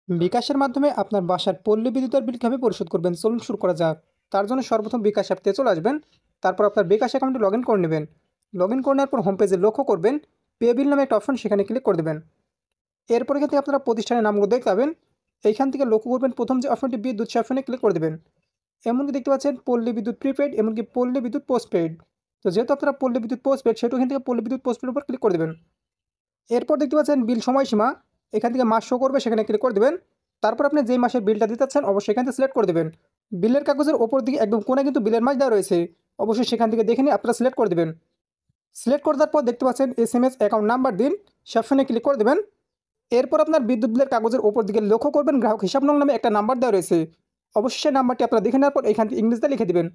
বিকাশের মাধ্যমে আপনার বাসার পল্লী বিদ্যুতের বিল কীভাবে পরিশোধ করবেন চলুন শুরু করা যাক। তার জন্য সর্বপ্রথম বিকাশ অ্যাপতে চলে আসবেন। তারপর আপনার বিকাশ অ্যাকাউন্টে লগ ইন করে নেবেন। লগ ইন করে নেওয়ার পর হোম পেজে লক্ষ্য করবেন পে বিল নামে একটা অপশন, সেখানে ক্লিক করে দেবেন। এরপর এখান থেকে আপনারা প্রতিষ্ঠানের নামগুলো দেখতে পাবেন। এইখান থেকে লক্ষ্য করবেন প্রথম যে অপশনটি বিদ্যুৎ, সে অপশনে ক্লিক করে দেবেন। এমনকি দেখতে পাচ্ছেন পল্লী বিদ্যুৎ প্রিপেড, এমনকি পল্লী বিদ্যুৎ পোস্টপেড। তো যেহেতু আপনারা পল্লী বিদ্যুৎ পোস্টপেড, সেহেতু এখান থেকে পল্লী বিদ্যুৎ পোস্টপেডের উপর ক্লিক করে দেবেন। এরপর দেখতে পাচ্ছেন বিল সময়সীমা, এখান থেকে মাস শো করবে, সেখানে ক্লিক করে দেবেন। তারপর আপনি যেই মাসের বিলটা দিতে চাচ্ছেন অবশ্যই এখান থেকে সিলেক্ট করে দেবেন। বিলের কাগজের ওপর দিকে একদম কোণে কিন্তু বিলের মাস দেওয়া রয়েছে, অবশ্যই সেখান থেকে দেখে নিয়ে আপনারা সিলেক্ট করে দেবেন। সিলেক্ট করে দেওয়ার পর দেখতে পাচ্ছেন SMS অ্যাকাউন্ট নাম্বার দিন, সে অপশনে ক্লিক করে দেবেন। এরপর আপনার বিদ্যুৎ বিলের কাগজের ওপর দিকে লক্ষ্য করবেন গ্রাহক হিসাব নং নামে একটা নাম্বার দেওয়া রয়েছে, অবশ্যই সেই নাম্বারটি আপনারা দেখে নেওয়ার পর এখান থেকে ইংরেজিতে লিখে দেবেন।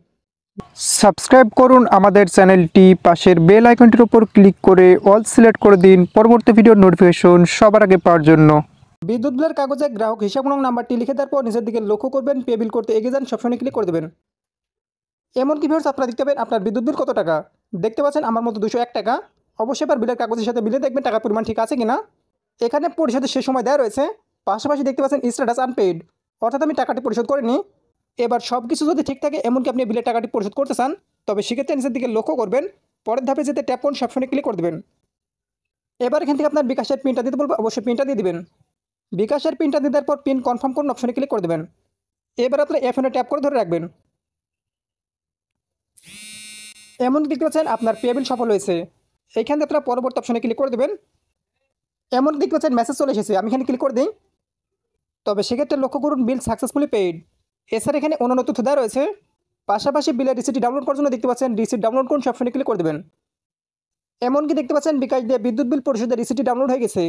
সাবস্ক্রাইব করুন আমাদের চ্যানেলটি, পাশের বেল আইকনটির উপর ক্লিক করে অল সিলেক্ট করে দিন পরবর্তী ভিডিওর নোটিফিকেশন সবার আগে পাওয়ার জন্য। বিদ্যুৎ বিলের কাগজে গ্রাহক হিসাব নং নাম্বারটি লিখে দেওয়ার পর নিচের দিকে লক্ষ্য করবেন পে বিল করতে এগিয়ে যান, সবসময় ক্লিক করে দেবেন। এমনকি ভিউয়ার্স আপনারা দেখতে পাবেন আপনার বিদ্যুৎ বিল কত টাকা। দেখতে পাচ্ছেন আমার মতো 201 টাকা। অবশ্যই এবার বিলের কাগজের সাথে মিলে দেখবেন টাকার পরিমাণ ঠিক আছে কিনা। এখানে পরিশোধের শেষ সময় দেওয়া রয়েছে, পাশাপাশি দেখতে পাচ্ছেন স্ট্যাটাস আনপেইড, অর্থাৎ আমি টাকাটি পরিশোধ করিনি। এবার সব কিছু যদি ঠিক থাকে, এমনকি আপনি বিলের টাকাটি পরিশোধ করতে চান, তবে সেক্ষেত্রে নিচের দিকে লক্ষ্য করবেন পরের ধাপে যেতে ট্যাপ করুন, সবসময় ক্লিক করে দেবেন। এবার এখান থেকে আপনার বিকাশের পিনটা দিতে বলবো, অবশ্যই পিনটা দিয়ে দিবেন। বিকাশের পিনটা দিয়ে দেওয়ার পর পিন কনফার্ম করুন, অপশনে ক্লিক করে দেবেন। এবার আপনার এফএনে ট্যাপ করে ধরে রাখবেন। এমনকি দেখতে পাচ্ছেন আপনার পে বিল সফল হয়েছে। এইখান থেকে আপনারা পরবর্তী অপশনে ক্লিক করে দেবেন। এমনকি দেখতে পাচ্ছেন মেসেজ চলে এসেছে, আমি এখানে ক্লিক করে দিই। তবে সেক্ষেত্রে লক্ষ্য করুন বিল সাকসেসফুলি পেইড। এছাড়া এখানে অন্যান্য তথ্য দেওয়া রয়েছে। পাশাপাশি বিলের রিসিপ্টটি ডাউনলোড করার জন্য দেখতে পাচ্ছেন রিসিপ্ট ডাউনলোড করুন, সে অপশনে ক্লিক করে দেবেন। এমনকি দেখতে পাচ্ছেন বিকাশ দিয়ে বিদ্যুৎ বিল পরিশোধের রিসিপ্টটি ডাউনলোড হয়ে গেছে।